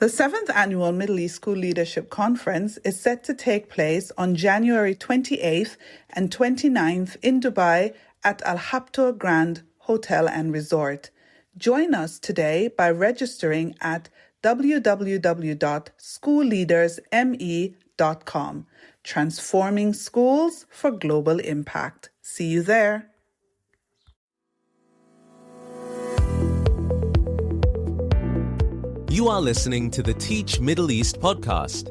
The 7th Annual Middle East School Leadership Conference is set to take place on January 28th and 29th in Dubai at Al Habtoor Grand Hotel and Resort. Join us today by registering at www.schoolleadersme.com. Transforming schools for global impact. See you there. You are listening to the Teach Middle East podcast,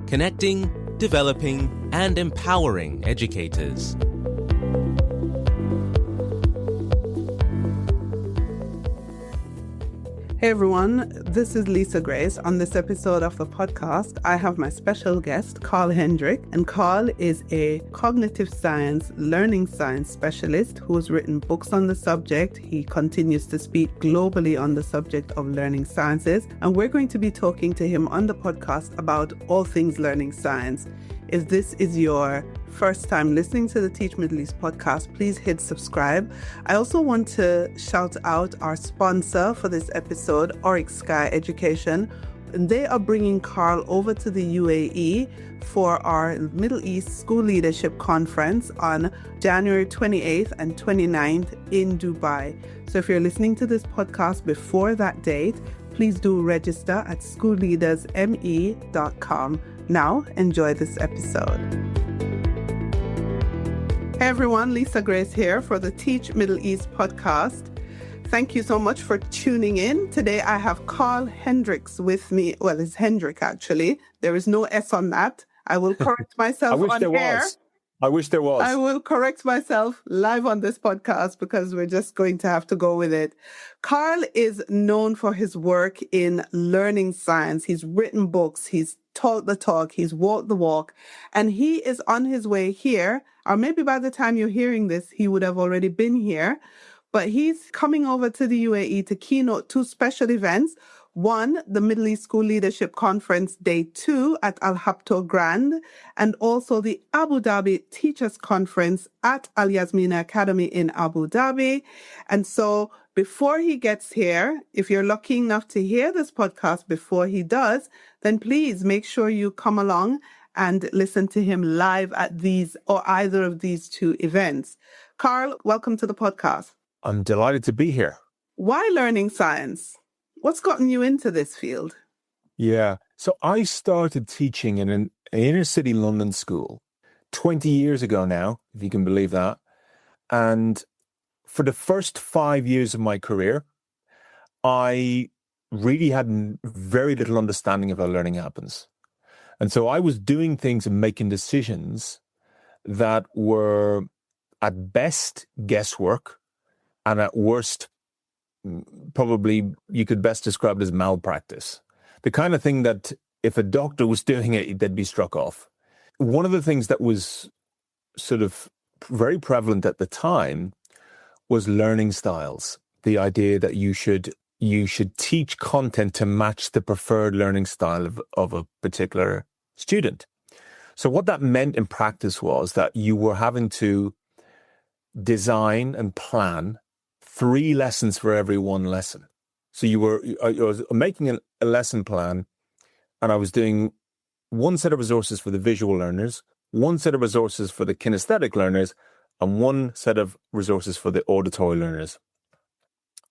connecting, developing, and empowering educators. Hey everyone, this is Lisa Grace. On this episode of the podcast, I have my special guest, Carl Hendrick. And Carl is a cognitive science, learning science specialist who has written books on the subject. He continues to speak globally on the subject of learning sciences. And we're going to be talking to him on the podcast about all things learning science. If this is your first time listening to the Teach Middle East podcast, please hit subscribe. I also want to shout out our sponsor for this episode, Oryx Sky Education. And they are bringing Carl over to the UAE for our Middle East School Leadership Conference on January 28th and 29th in Dubai. So if you're listening to this podcast before that date, please do register at schoolleadersme.com. Now, enjoy this episode. Hey everyone, Lisa Grace here for the Teach Middle East podcast. Thank you so much for tuning in. Today I have Carl Hendricks with me. Well, it's Hendrick actually. There is no S on that. I will correct myself on air. I wish there was. I will correct myself live on this podcast because we're just going to have to go with it. Carl is known for his work in learning science. He's written books. He's taught the talk. He's walked the walk. And he is on his way here, or maybe by the time you're hearing this, he would have already been here. But he's coming over to the UAE to keynote two special events. One, the Middle East School Leadership Conference Day 2 at Al Habtoor Grand, and also the Abu Dhabi Teachers Conference at Al Yasmina Academy in Abu Dhabi. And so before he gets here, if you're lucky enough to hear this podcast before he does, then please make sure you come along and listen to him live at these or either of these two events. Carl, welcome to the podcast. I'm delighted to be here. Why learning science? What's gotten you into this field? Yeah. So I started teaching in an inner city London school 20 years ago now, if you can believe that. And for the first 5 years of my career, I really had very little understanding of how learning happens. And so I was doing things and making decisions that were at best guesswork and at worst probably you could best describe it as malpractice. The kind of thing that if a doctor was doing it, they'd be struck off. One of the things that was sort of very prevalent at the time was learning styles. The idea that you should teach content to match the preferred learning style of a particular student. So what that meant in practice was that you were having to design and plan 3 lessons for every 1 lesson. So I was making a lesson plan, and I was doing 1 set of resources for the visual learners, 1 set of resources for the kinesthetic learners, and 1 set of resources for the auditory learners.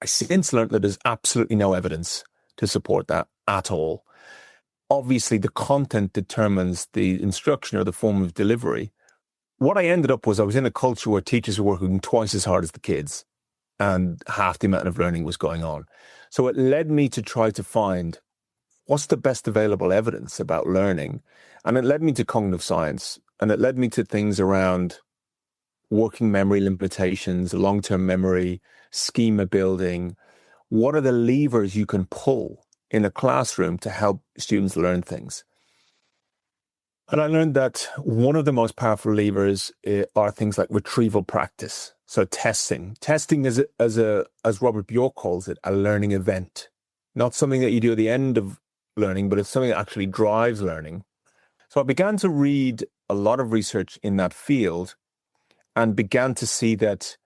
I since learned that there's absolutely no evidence to support that at all. Obviously, the content determines the instruction or the form of delivery. What I ended up was I was in a culture where teachers were working twice as hard as the kids, and half the amount of learning was going on. So it led me to try to find what's the best available evidence about learning. And it led me to cognitive science, and it led me to things around working memory limitations, long-term memory, schema building. What are the levers you can pull in a classroom to help students learn things? And I learned that one of the most powerful levers are things like retrieval practice. So testing is, as Robert Bjork calls it, a learning event. Not something that you do at the end of learning, but it's something that actually drives learning. So I began to read a lot of research in that field and began to see that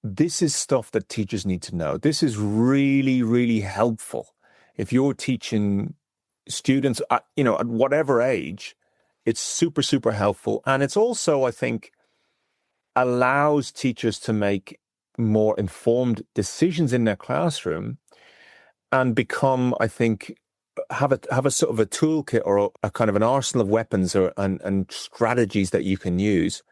this is stuff that teachers need to know. This is really, really helpful if you're teaching students, at whatever age, it's super, super helpful. And it's also, I think, allows teachers to make more informed decisions in their classroom and become, I think, have a sort of a toolkit or a kind of an arsenal of weapons and strategies that you can use.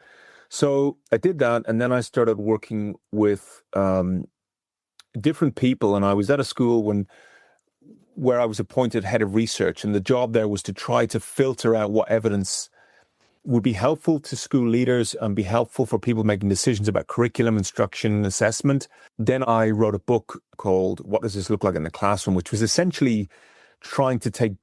So I did that, and then I started working with different people, and I was at a school where I was appointed head of research, and the job there was to try to filter out what evidence would be helpful to school leaders and be helpful for people making decisions about curriculum, instruction, and assessment. Then I wrote a book called What Does This Look Like in the Classroom, which was essentially trying to take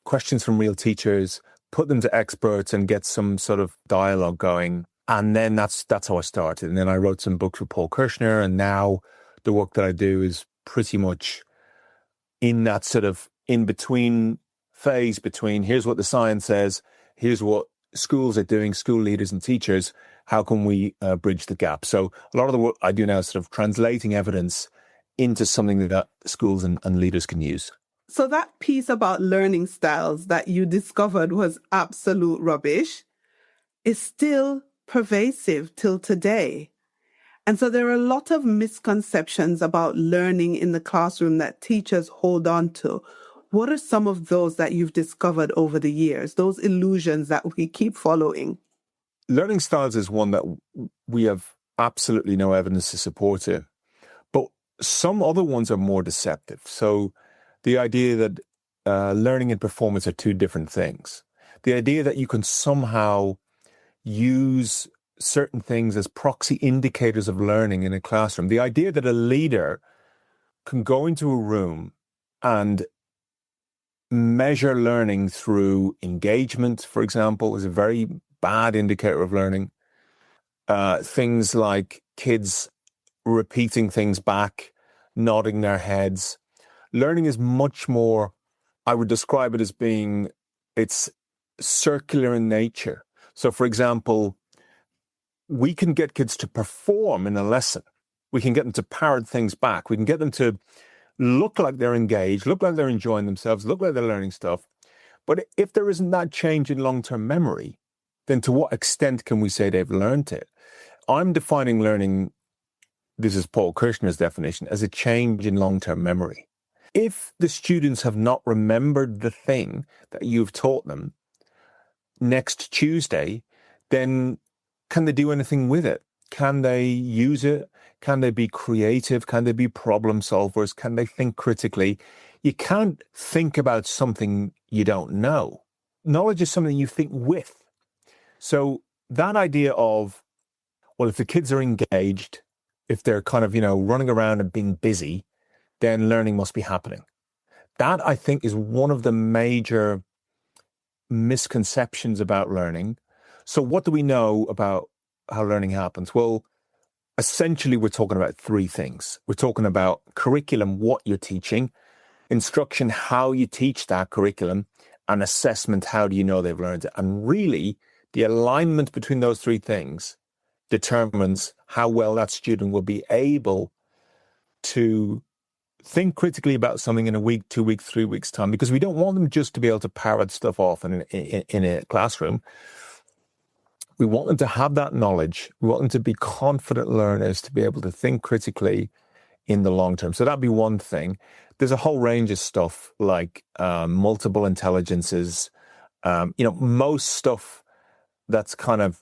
questions from real teachers, put them to experts, and get some sort of dialogue going. And then that's how I started. And then I wrote some books with Paul Kirshner, and now the work that I do is pretty much in that sort of in-between phase between here's what the science says, here's what schools are doing, school leaders and teachers, how can we bridge the gap? So a lot of the work I do now is sort of translating evidence into something that schools and leaders can use. So that piece about learning styles that you discovered was absolute rubbish is still pervasive till today. And so there are a lot of misconceptions about learning in the classroom that teachers hold on to. What are some of those that you've discovered over the years, those illusions that we keep following? Learning styles is one that we have absolutely no evidence to support it. But some other ones are more deceptive. So the idea that learning and performance are two different things. The idea that you can somehow use certain things as proxy indicators of learning in a classroom. The idea that a leader can go into a room and measure learning through engagement, for example, is a very bad indicator of learning. Things like kids repeating things back, nodding their heads. Learning is much more, I would describe it as being, it's circular in nature. So, for example, we can get kids to perform in a lesson. We can get them to parrot things back. We can get them to look like they're engaged, look like they're enjoying themselves, look like they're learning stuff. But if there isn't that change in long-term memory, then to what extent can we say they've learned it? I'm defining learning, this is Paul Kirshner's definition, as a change in long-term memory. If the students have not remembered the thing that you've taught them next Tuesday, then can they do anything with it? Can they use it? Can they be creative? Can they be problem solvers? Can they think critically? You can't think about something you don't know. Knowledge is something you think with. So that idea of, well, if the kids are engaged, if they're kind of, running around and being busy, then learning must be happening. That, I think, is one of the major misconceptions about learning. So what do we know about how learning happens? Well, essentially, we're talking about three things. We're talking about curriculum, what you're teaching, instruction, how you teach that curriculum, and assessment, how do you know they've learned it? And really, the alignment between those three things determines how well that student will be able to think critically about something in a week, 2 weeks, 3 weeks' time, because we don't want them just to be able to parrot stuff off in a classroom. We want them to have that knowledge. We want them to be confident learners, to be able to think critically in the long term. So that'd be one thing. There's a whole range of stuff like multiple intelligences, most stuff that's kind of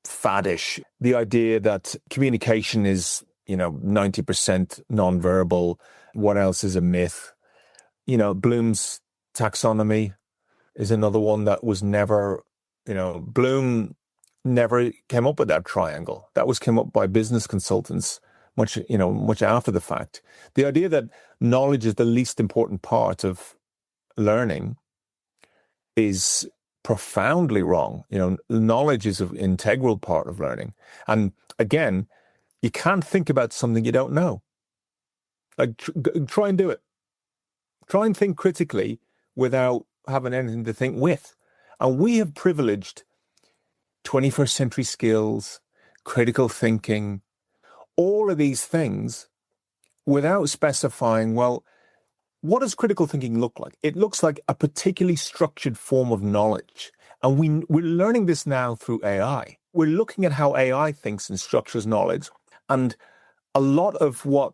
faddish. The idea that communication is, 90% nonverbal. What else is a myth? Bloom's taxonomy is another one that was never, Bloom never came up with that triangle. That came up by business consultants much after the fact. The idea that knowledge is the least important part of learning is profoundly wrong. Knowledge is an integral part of learning. And again, you can't think about something you don't know. Like, try and do it. Try and think critically without having anything to think with. And we have privileged 21st century skills, critical thinking, all of these things without specifying, well, what does critical thinking look like? It looks like a particularly structured form of knowledge. And we're learning this now through AI. We're looking at how AI thinks and structures knowledge. And a lot of what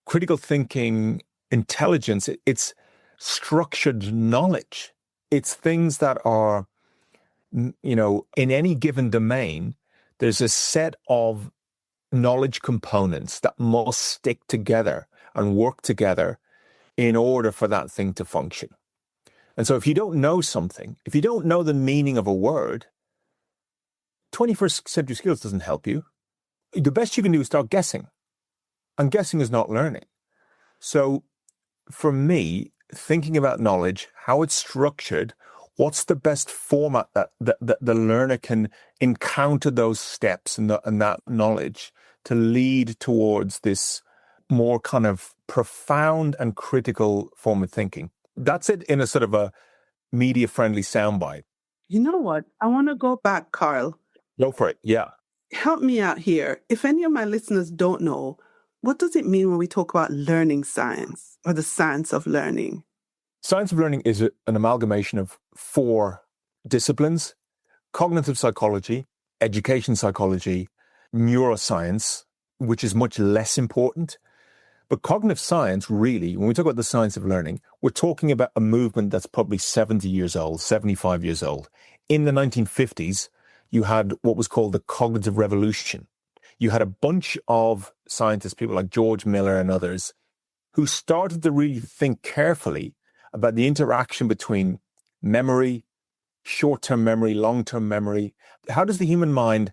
critical thinking intelligence, it's structured knowledge. It's things that are, you know, in any given domain, there's a set of knowledge components that must stick together and work together in order for that thing to function. And so if you don't know something, if you don't know the meaning of a word, 21st century skills doesn't help you. The best you can do is start guessing. And guessing is not learning. So for me, thinking about knowledge, how it's structured, what's the best format that the learner can encounter those steps and that knowledge to lead towards this more kind of profound and critical form of thinking. That's it in a sort of a media-friendly soundbite. You know what? I want to go back, Carl. Go for it. Yeah. Help me out here. If any of my listeners don't know, what does it mean when we talk about learning science or the science of learning? Science of learning is an amalgamation of 4 disciplines: cognitive psychology, education psychology, neuroscience, which is much less important. But cognitive science, really, when we talk about the science of learning, we're talking about a movement that's probably 70 years old, 75 years old. In the 1950s, you had what was called the cognitive revolution. You had a bunch of scientists, people like George Miller and others, who started to really think carefully about the interaction between memory, short-term memory, long-term memory. How does the human mind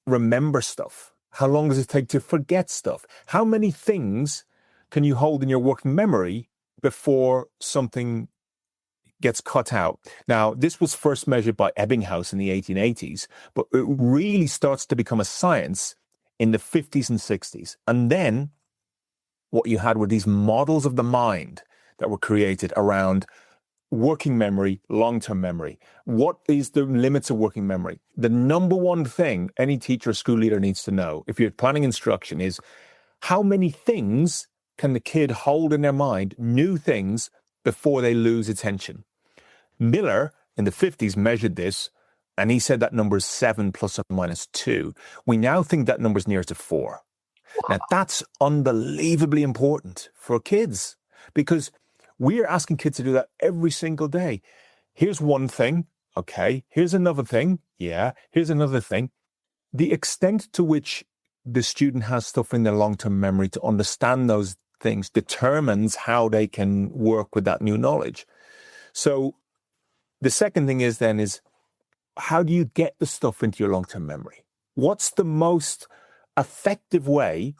remember stuff? How long does it take to forget stuff? How many things can you hold in your working memory before something gets cut out? Now, this was first measured by Ebbinghaus in the 1880s, but it really starts to become a science in the 50s and 60s. And then what you had were these models of the mind that were created around working memory, long-term memory. What is the limits of working memory? The number one thing any teacher or school leader needs to know if you're planning instruction is how many things can the kid hold in their mind, new things, before they lose attention. Miller in the 50s measured this, and he said that number is 7 plus or minus 2. We now think that number is near to 4. Now, that's unbelievably important for kids because we're asking kids to do that every single day. Here's one thing. Okay. Here's another thing. Yeah. Here's another thing. The extent to which the student has stuff in their long-term memory to understand those things determines how they can work with that new knowledge. So the second thing is how do you get the stuff into your long-term memory? What's the most effective way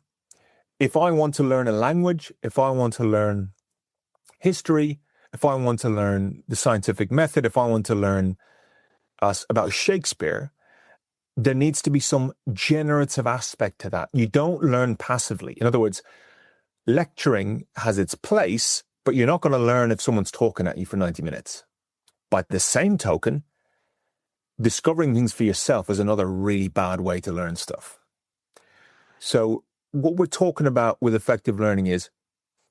if I want to learn a language, if I want to learn history, if I want to learn the scientific method, if I want to learn about Shakespeare, there needs to be some generative aspect to that. You don't learn passively. In other words, lecturing has its place, but you're not going to learn if someone's talking at you for 90 minutes. By the same token, discovering things for yourself is another really bad way to learn stuff. So what we're talking about with effective learning is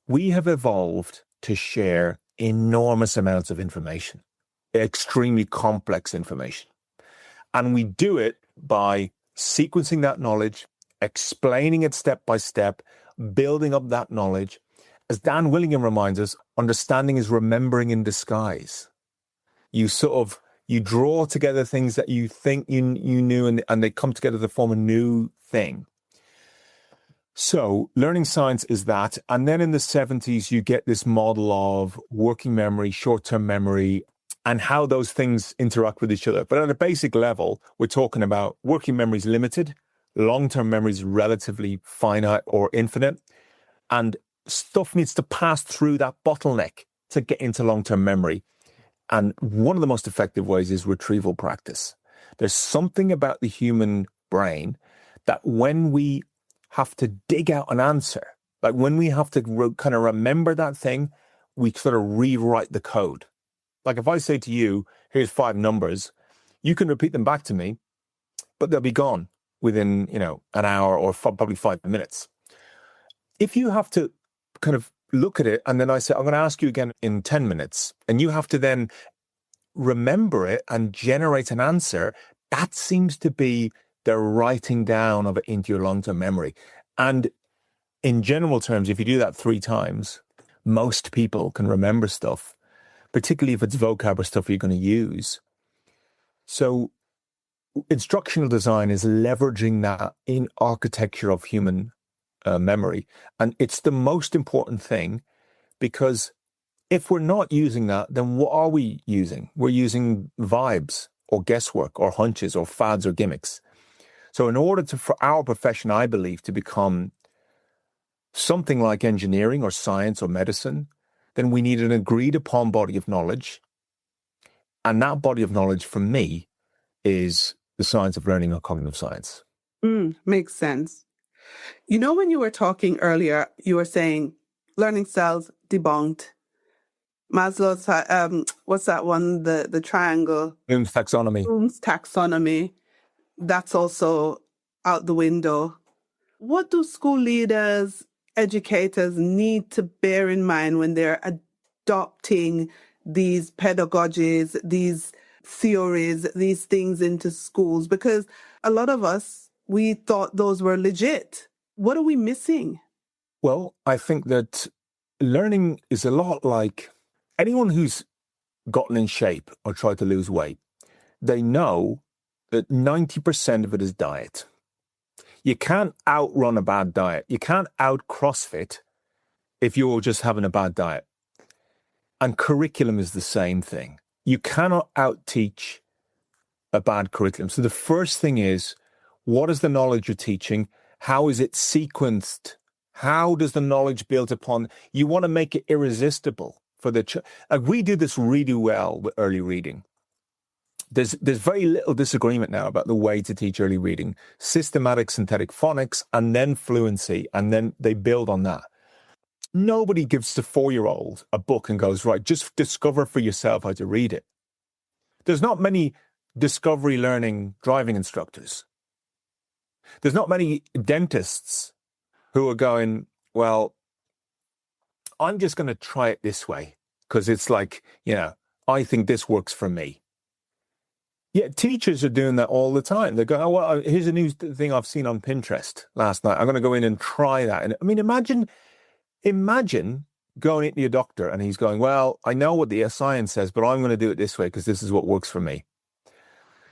we have evolved to share enormous amounts of information, extremely complex information. And we do it by sequencing that knowledge, explaining it step by step, building up that knowledge. As Dan Willingham reminds us, understanding is remembering in disguise. You draw together things that you think you knew and they come together to form a new thing. So learning science is that. And then in the 70s, you get this model of working memory, short-term memory, and how those things interact with each other. But at a basic level, we're talking about working memory is limited, long-term memory is relatively finite or infinite, and stuff needs to pass through that bottleneck to get into long-term memory. And one of the most effective ways is retrieval practice. There's something about the human brain that when we have to dig out an answer, like when we have to kind of remember that thing, we sort of rewrite the code. Like if I say to you, here's 5 numbers, you can repeat them back to me, but they'll be gone within, an hour or probably 5 minutes. If you have to kind of look at it and then I say, I'm going to ask you again in 10 minutes. And you have to then remember it and generate an answer. That seems to be the writing down of it into your long-term memory. And in general terms, if you do that 3 times, most people can remember stuff, particularly if it's vocab or stuff you're going to use. So instructional design is leveraging that in architecture of human memory. And it's the most important thing, because if we're not using that, then what are we using? We're using vibes or guesswork or hunches or fads or gimmicks. So in order for our profession, I believe, to become something like engineering or science or medicine, then we need an agreed upon body of knowledge. And that body of knowledge, for me, is the science of learning or cognitive science. Makes sense. You know, when you were talking earlier, you were saying learning styles debunked. Maslow's, what's that one? The triangle. Bloom's taxonomy. Bloom's taxonomy. That's also out the window. What do school leaders, educators need to bear in mind when they're adopting these pedagogies, these theories, these things into schools? Because a lot of us, we thought those were legit. What are we missing? Well, I think that learning is a lot like anyone who's gotten in shape or tried to lose weight. They know that 90% of it is diet. You can't outrun a bad diet. You can't out CrossFit if you're just having a bad diet. And curriculum is the same thing. You cannot out-teach a bad curriculum. So the first thing is, what is the knowledge you're teaching? How is it sequenced? How does the knowledge build upon? You want to make it irresistible for the we do this really well with early reading. There's very little disagreement now about the way to teach early reading: systematic synthetic phonics, and then fluency, and then they build on that. Nobody gives the 4-year-old a book and goes, right, just discover for yourself how to read it. There's not many discovery learning driving instructors. There's not many dentists who are going, well, I'm just going to try it this way because it's like, I think this works for me. Yeah, teachers are doing that all the time. They go, oh, well, here's a new thing I've seen on Pinterest last night. I'm going to go in and try that. And I mean, imagine going into your doctor and he's going, well, I know what the science says, but I'm going to do it this way because this is what works for me.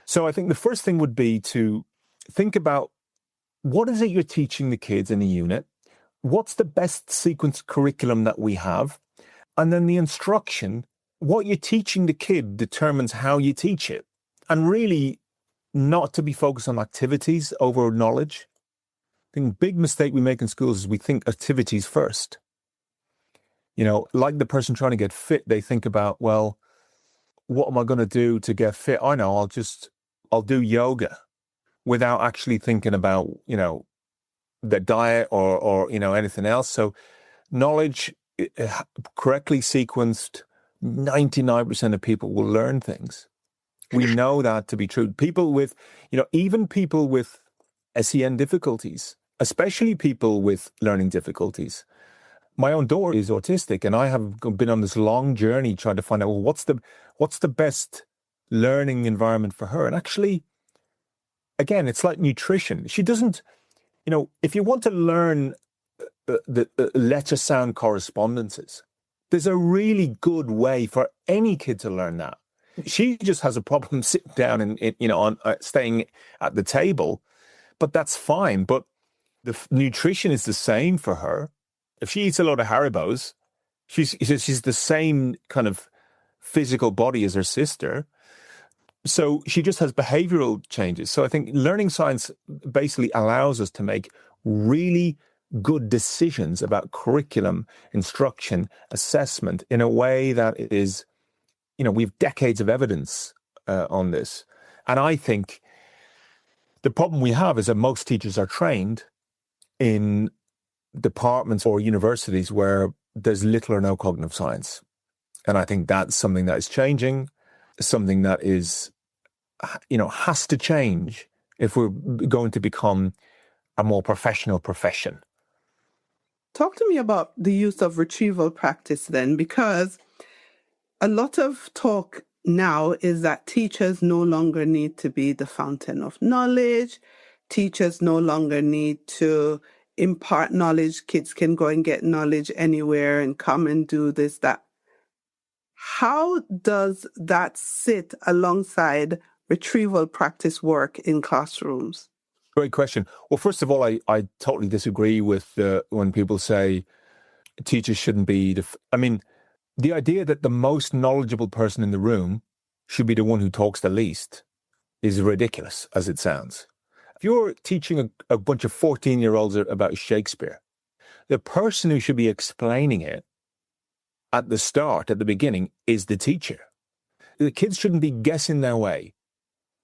So I think the first thing would be to think about, what is it you're teaching the kids in a unit? What's the best sequenced curriculum that we have? And then the instruction, what you're teaching the kid determines how you teach it. And really not to be focused on activities over knowledge. I think a big mistake we make in schools is we think activities first. Like the person trying to get fit, they think about, well, what am I going to do to get fit? I know, I'll do yoga without actually thinking about, the diet or anything else. So knowledge, correctly sequenced, 99% of people will learn things. We know that to be true. People with, even people with SEN difficulties, especially people with learning difficulties. My own daughter is autistic, and I have been on this long journey trying to find out, well, what's the best learning environment for her? And actually, again, it's like nutrition. She doesn't, if you want to learn the letter sound correspondences, there's a really good way for any kid to learn that. She just has a problem sitting down and staying at the table, but that's fine. But the nutrition is the same for her. If she eats a lot of Haribos, she's the same kind of physical body as her sister. So she just has behavioral changes. So I think learning science basically allows us to make really good decisions about curriculum, instruction, assessment in a way that is, we've decades of evidence on this. And I think the problem we have is that most teachers are trained in departments or universities where there's little or no cognitive science. And I think that's something that is changing, something that is, has to change if we're going to become a more professional profession. Talk to me about the use of retrieval practice then, because a lot of talk now is that teachers no longer need to be the fountain of knowledge. Teachers no longer need to impart knowledge. Kids can go and get knowledge anywhere and come and do this, that. How does that sit alongside retrieval practice work in classrooms? Great question. Well, first of all, I totally disagree with when people say teachers shouldn't be the idea that the most knowledgeable person in the room should be the one who talks the least is ridiculous as it sounds. If you're teaching a bunch of 14-year-olds about Shakespeare, the person who should be explaining it at the start, at the beginning, is the teacher. The kids shouldn't be guessing their way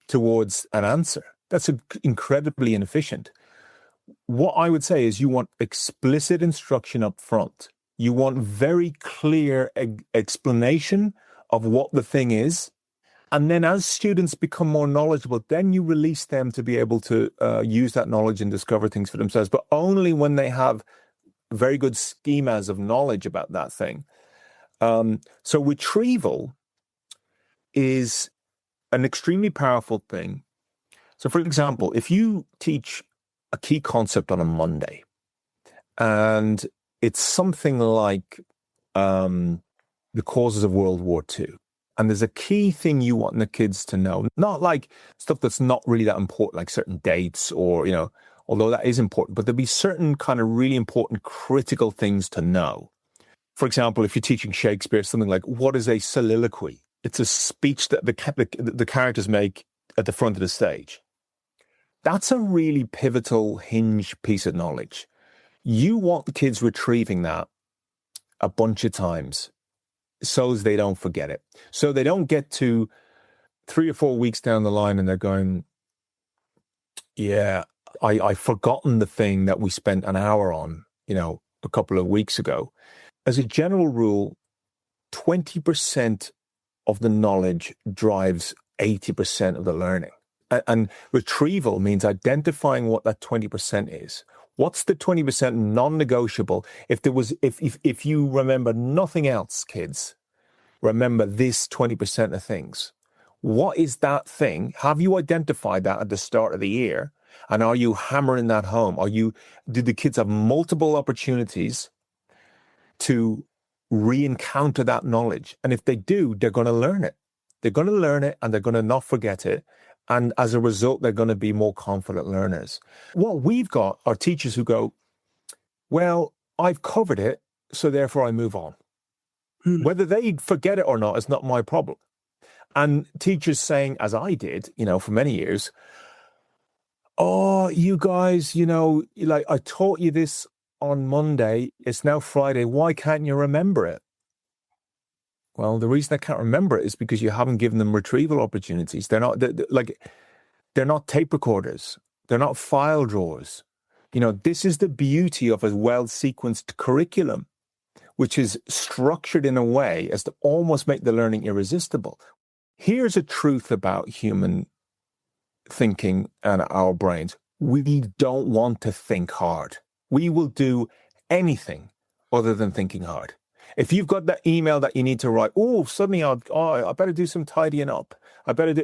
towards an answer. That's incredibly inefficient. What I would say is you want explicit instruction up front. You want very clear explanation of what the thing is. And then as students become more knowledgeable, then you release them to be able to use that knowledge and discover things for themselves, but only when they have very good schemas of knowledge about that thing. So retrieval is an extremely powerful thing. So for example, if you teach a key concept on a Monday and it's something like the causes of World War II, and there's a key thing you want the kids to know, not like stuff that's not really that important, like certain dates or, although that is important, but there'll be certain kind of really important critical things to know. For example, if you're teaching Shakespeare, something like, what is a soliloquy? It's a speech that the characters make at the front of the stage. That's a really pivotal hinge piece of knowledge. You want the kids retrieving that a bunch of times so as they don't forget it. So they don't get to 3 or 4 weeks down the line and they're going, yeah, I've forgotten the thing that we spent an hour on, a couple of weeks ago. As a general rule, 20% of the knowledge drives 80% of the learning. And retrieval means identifying what that 20% is. What's the 20% non-negotiable? If you remember nothing else, kids, remember this 20% of things. What is that thing? Have you identified that at the start of the year? And are you hammering that home? Do the kids have multiple opportunities to re-encounter that knowledge? And if they do, they're going to learn it. They're going to learn it and they're going to not forget it. And as a result, they're going to be more confident learners. What we've got are teachers who go, well, I've covered it, so therefore I move on. Whether they forget it or not is not my problem. And teachers saying, as I did, for many years, oh, you guys, I taught you this on Monday. It's now Friday. Why can't you remember it? Well, the reason I can't remember it is because you haven't given them retrieval opportunities. They're not tape recorders. They're not file drawers. This is the beauty of a well-sequenced curriculum, which is structured in a way as to almost make the learning irresistible. Here's a truth about human thinking and our brains. We don't want to think hard. We will do anything other than thinking hard. If you've got that email that you need to write, suddenly I better do some tidying up.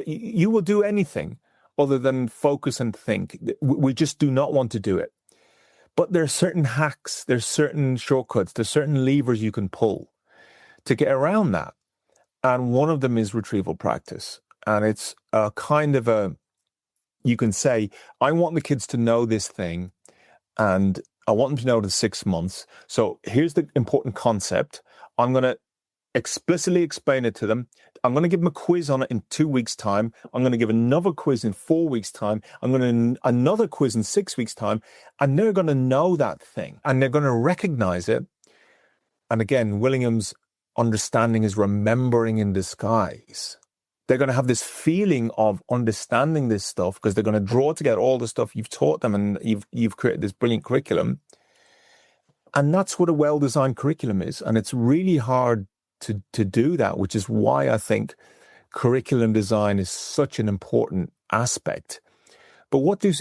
You will do anything other than focus and think. We just do not want to do it. But there are certain hacks, there's certain shortcuts, there's certain levers you can pull to get around that. And one of them is retrieval practice. And it's a kind of you can say, I want the kids to know this thing and I want them to know it in 6 months. So here's the important concept. I'm going to explicitly explain it to them. I'm going to give them a quiz on it in 2 weeks' time. I'm going to give another quiz in 4 weeks' time. I'm going to another quiz in 6 weeks' time. And they're going to know that thing and they're going to recognize it. And again, Willingham's understanding is remembering in disguise. They're going to have this feeling of understanding this stuff because they're going to draw together all the stuff you've taught them and you've created this brilliant curriculum. And that's what a well-designed curriculum is. And it's really hard to do that, which is why I think curriculum design is such an important aspect. But what do,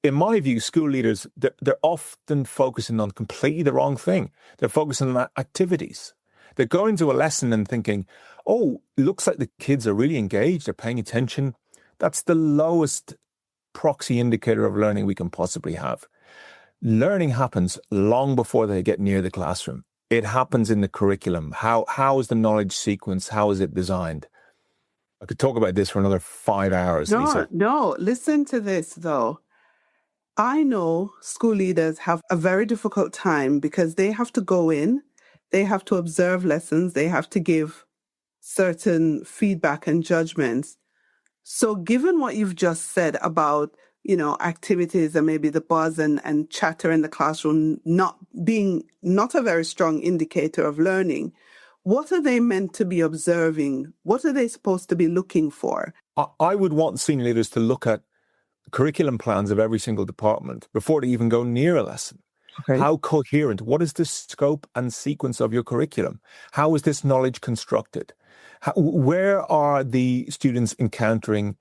in my view, school leaders, they're often focusing on completely the wrong thing. They're focusing on activities. They're going to a lesson and thinking, oh, it looks like the kids are really engaged, they're paying attention. That's the lowest proxy indicator of learning we can possibly have. Learning happens long before they get near the classroom. It happens in the curriculum. How is the knowledge sequence? How is it designed? I could talk about this for another 5 hours, Lisa. No, listen to this though. I know school leaders have a very difficult time because they have to go in, they have to observe lessons, they have to give certain feedback and judgments. So given what you've just said about, activities and maybe the buzz and chatter in the classroom not a very strong indicator of learning, what are they meant to be observing? What are they supposed to be looking for? I would want senior leaders to look at curriculum plans of every single department before they even go near a lesson. Okay. How coherent? What is the scope and sequence of your curriculum? How is this knowledge constructed? Where are the students encountering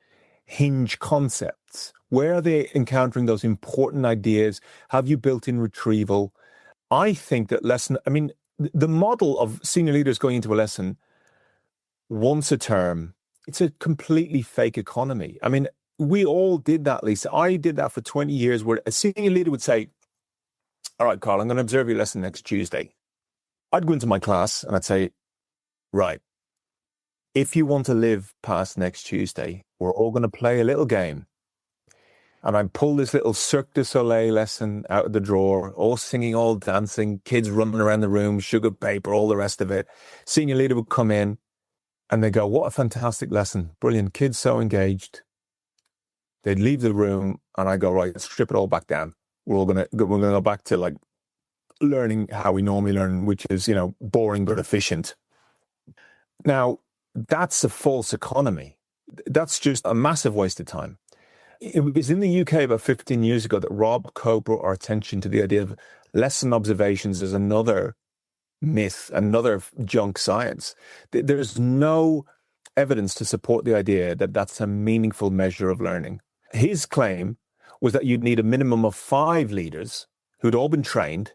hinge concepts? Where are they encountering those important ideas? Have you built in retrieval? I think that the model of senior leaders going into a lesson once a term, it's a completely fake economy. I mean, we all did that, Lisa. I did that for 20 years where a senior leader would say, all right, Carl, I'm going to observe your lesson next Tuesday. I'd go into my class and I'd say, right, if you want to live past next Tuesday, we're all going to play a little game. And I pull this little Cirque du Soleil lesson out of the drawer, all singing, all dancing, kids running around the room, sugar paper, all the rest of it. Senior leader would come in and they go, what a fantastic lesson. Brilliant. Kids so engaged. They'd leave the room and I go, right, strip it all back down. We're going to go back to like learning how we normally learn, which is, boring but efficient. Now, that's a false economy. That's just a massive waste of time. It was in the UK about 15 years ago that Rob Coe brought our attention to the idea of lesson observations as another myth, another junk science. There's no evidence to support the idea that that's a meaningful measure of learning. His claim was that you'd need a minimum of 5 leaders who'd all been trained,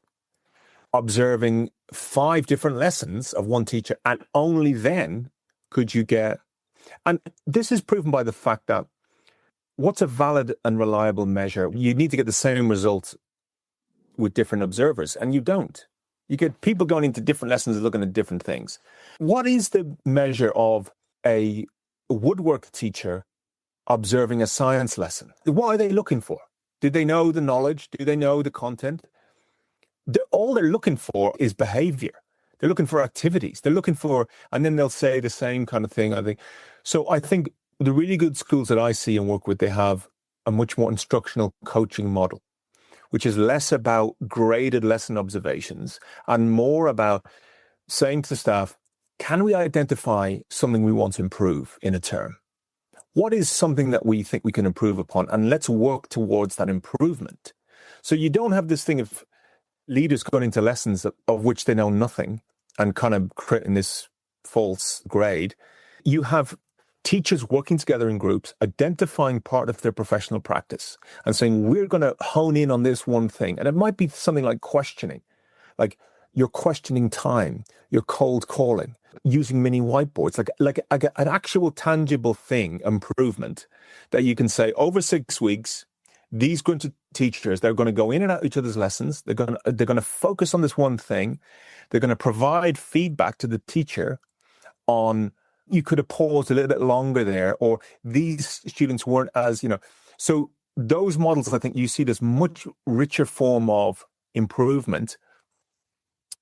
observing 5 different lessons of one teacher, and only then could you get... And this is proven by the fact that what's a valid and reliable measure? You need to get the same results with different observers, and you don't. You get people going into different lessons looking at different things. What is the measure of a woodwork teacher observing a science lesson? What are they looking for? Do they know the knowledge? Do they know the content? All they're looking for is behavior. They're looking for activities. They're looking for, and then they'll say the same kind of thing, I think. So I think the really good schools that I see and work with, they have a much more instructional coaching model, which is less about graded lesson observations and more about saying to staff, can we identify something we want to improve in a term? What is something that we think we can improve upon? And let's work towards that improvement. So you don't have this thing of leaders going into lessons of which they know nothing and kind of creating this false grade. You have teachers working together in groups, identifying part of their professional practice and saying, we're going to hone in on this one thing. And it might be something like questioning, like your questioning time, your cold calling, using mini whiteboards, like an actual tangible thing, improvement that you can say over 6 weeks, these groups of teachers, they're going to go in and out each other's lessons. They're going to focus on this one thing. They're going to provide feedback to the teacher on, you could have paused a little bit longer there, or these students weren't as, So those models, I think you see this much richer form of improvement.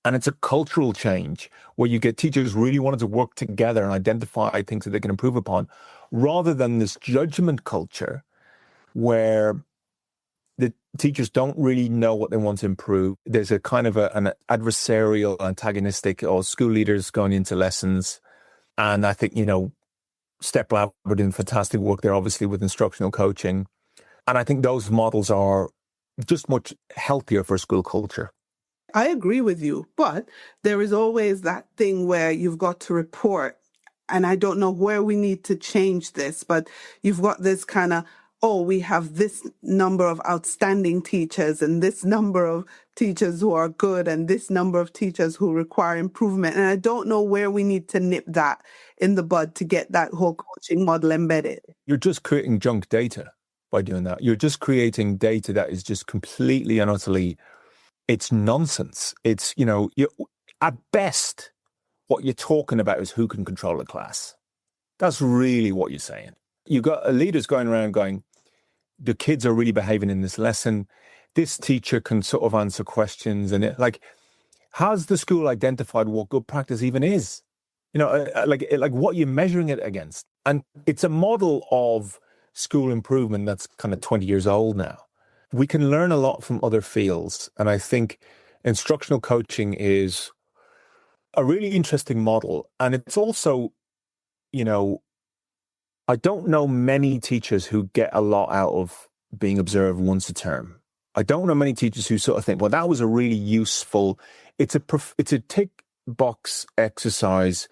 And it's a cultural change where you get teachers really wanting to work together and identify things that they can improve upon, rather than this judgment culture where the teachers don't really know what they want to improve. There's a kind of an adversarial, antagonistic, or school leaders going into lessons. And I think, Step Lab are doing fantastic work there, obviously, with instructional coaching. And I think those models are just much healthier for school culture. I agree with you, but there is always that thing where you've got to report. And I don't know where we need to change this, but you've got this kind of oh, we have this number of outstanding teachers and this number of teachers who are good and this number of teachers who require improvement. And I don't know where we need to nip that in the bud to get that whole coaching model embedded. You're just creating junk data by doing that. You're just creating data that is just completely and utterly, it's nonsense. It's, at best, what you're talking about is who can control a class. That's really what you're saying. You've got leaders going around going, the kids are really behaving in this lesson. This teacher can sort of answer questions. And has the school identified what good practice even is? Like what you're measuring it against. And it's a model of school improvement that's kind of 20 years old now. We can learn a lot from other fields. And I think instructional coaching is a really interesting model. And it's also, I don't know many teachers who get a lot out of being observed once a term. I don't know many teachers who sort of think, well, that was a really useful, it's a tick box exercise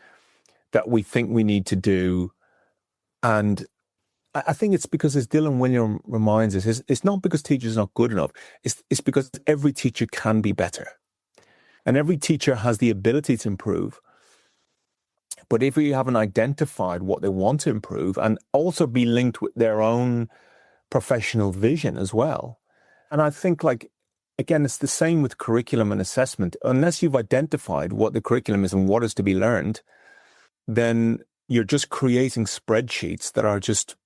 that we think we need to do. And I think it's because, as Dylan William reminds us, it's not because teachers are not good enough. It's because every teacher can be better. And every teacher has the ability to improve. But if we haven't identified what they want to improve and also be linked with their own professional vision as well. And I think, again, it's the same with curriculum and assessment. Unless you've identified what the curriculum is and what is to be learned, then you're just creating spreadsheets that are just,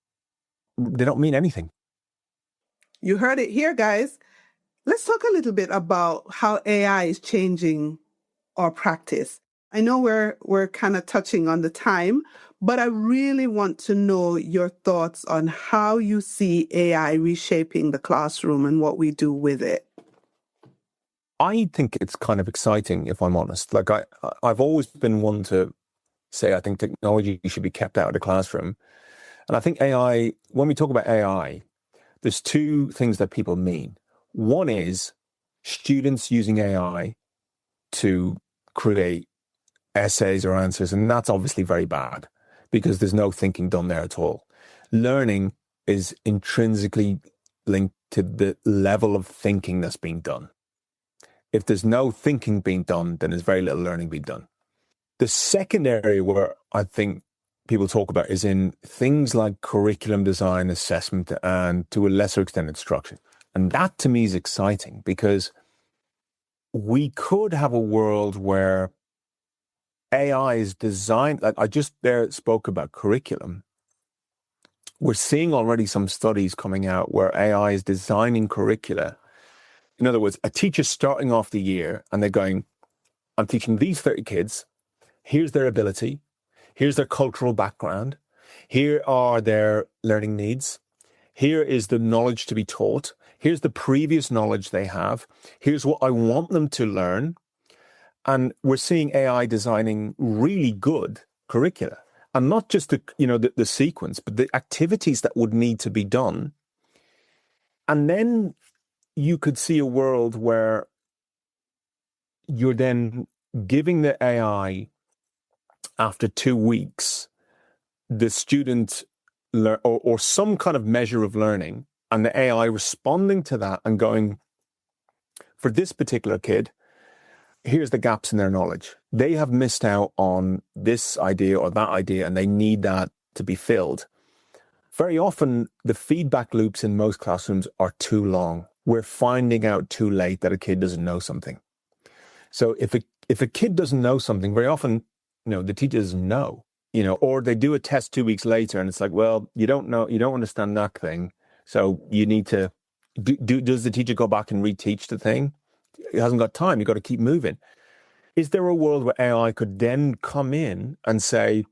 they don't mean anything. You heard it here, guys. Let's talk a little bit about how AI is changing our practice. I know we're kind of touching on the time, but I really want to know your thoughts on how you see AI reshaping the classroom and what we do with it. I think it's kind of exciting, if I'm honest. I've always been one to say I think technology should be kept out of the classroom. And I think AI, when we talk about AI, there's two things that people mean. One is students using AI to create essays or answers, and that's obviously very bad because there's no thinking done there at all. Learning is intrinsically linked to the level of thinking that's being done. If there's no thinking being done, then there's very little learning being done. The second area where I think people talk about is in things like curriculum design, assessment, and to a lesser extent instruction. And that to me is exciting because we could have a world where AI is designed, like I just there spoke about curriculum. We're seeing already some studies coming out where AI is designing curricula. In other words, a teacher starting off the year and they're going, I'm teaching these 30 kids. Here's their ability. Here's their cultural background. Here are their learning needs. Here is the knowledge to be taught. Here's the previous knowledge they have. Here's what I want them to learn. And we're seeing AI designing really good curricula, and not just the sequence, but the activities that would need to be done. And then you could see a world where you're then giving the AI, after 2 weeks, the student or some kind of measure of learning, and the AI responding to that and going, for this particular kid, here's the gaps in their knowledge. They have missed out on this idea or that idea, and they need that to be filled. Very often, the feedback loops in most classrooms are too long. We're finding out too late that a kid doesn't know something. So if a kid doesn't know something, very often, the teacher doesn't know, or they do a test 2 weeks later, and it's like, well, you don't know, you don't understand that thing. So you need to, does the teacher go back and reteach the thing? It hasn't got time. You've got to keep moving. Is there a world where AI could then come in and say,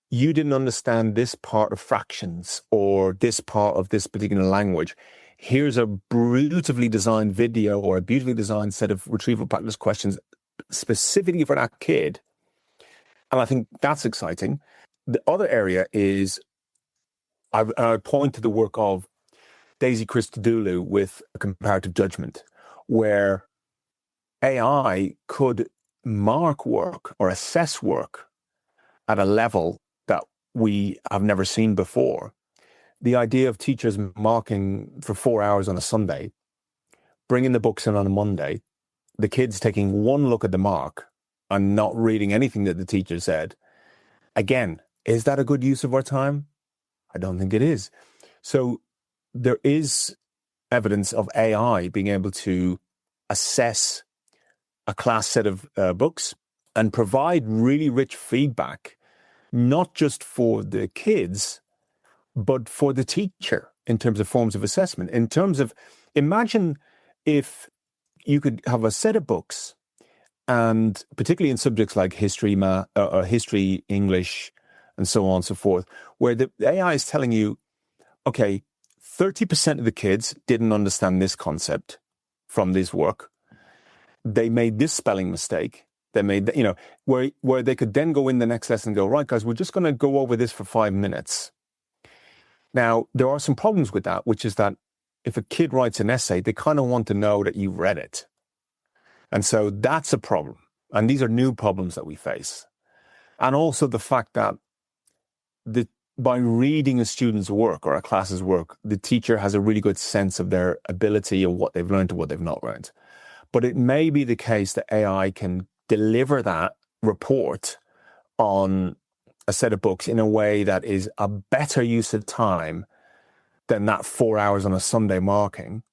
you didn't understand this part of fractions or this part of this particular language. Here's a beautifully designed video or a beautifully designed set of retrieval practice questions specifically for that kid. And I think that's exciting. The other area is, I point to the work of Daisy Christodoulou with comparative judgment, where AI could mark work or assess work at a level that we have never seen before, the idea of teachers marking for 4 hours on a Sunday, bringing the books in on a Monday, the kids taking one look at the mark and not reading anything that the teacher said, again, is that a good use of our time? I don't think it is. So there is evidence of AI being able to assess a class set of books and provide really rich feedback, not just for the kids, but for the teacher in terms of forms of assessment. In terms of, imagine if you could have a set of books, and particularly in subjects like history, history, English, and so on and so forth, where the AI is telling you, okay, 30% of the kids didn't understand this concept from this work. They made this spelling mistake. They made, where they could then go in the next lesson and go, right, guys, we're just going to go over this for 5 minutes. Now, there are some problems with that, which is that if a kid writes an essay, they kind of want to know that you've read it. And so that's a problem. And these are new problems that we face. And also the fact that by reading a student's work or a class's work, the teacher has a really good sense of their ability of what they've learned and what they've not learned. But it may be the case that AI can deliver that report on a set of books in a way that is a better use of time than that 4 hours on a Sunday marking.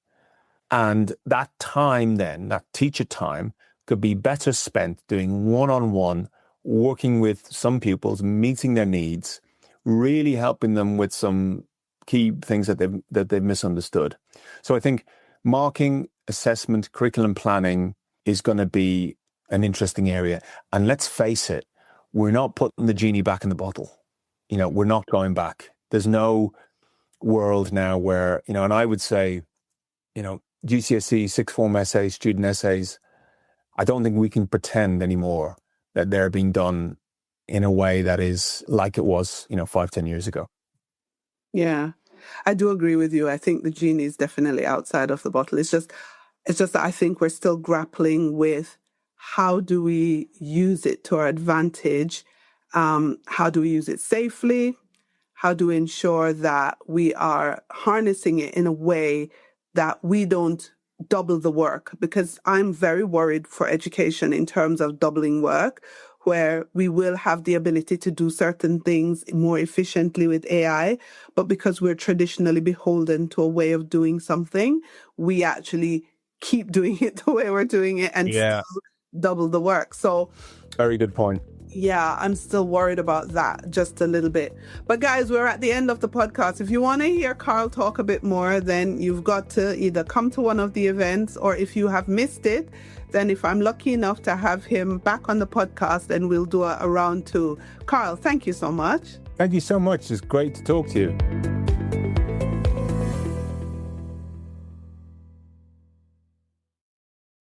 And that time then, that teacher time, could be better spent doing one-on-one, working with some pupils, meeting their needs, really helping them with some key things that they've misunderstood. So I think marking, assessment, curriculum planning is going to be an interesting area. And let's face it, we're not putting the genie back in the bottle. We're not going back. There's no world now where, and I would say, GCSE, sixth form essays, student essays, I don't think we can pretend anymore that they're being done in a way that is like it was, 5-10 years ago. Yeah, I do agree with you. I think the genie is definitely outside of the bottle. It's just that I think we're still grappling with how do we use it to our advantage? How do we use it safely? How do we ensure that we are harnessing it in a way that we don't double the work? Because I'm very worried for education in terms of doubling work, where we will have the ability to do certain things more efficiently with AI, but because we're traditionally beholden to a way of doing something, we actually keep doing it the way we're doing it and still double the work. So, very good point. Yeah, I'm still worried about that just a little bit. But guys, we're at the end of the podcast. If you want to hear Carl talk a bit more, then you've got to either come to one of the events, or if you have missed it, then if I'm lucky enough to have him back on the podcast, then we'll do a round two. Carl, thank you so much. Thank you so much. It's great to talk to you.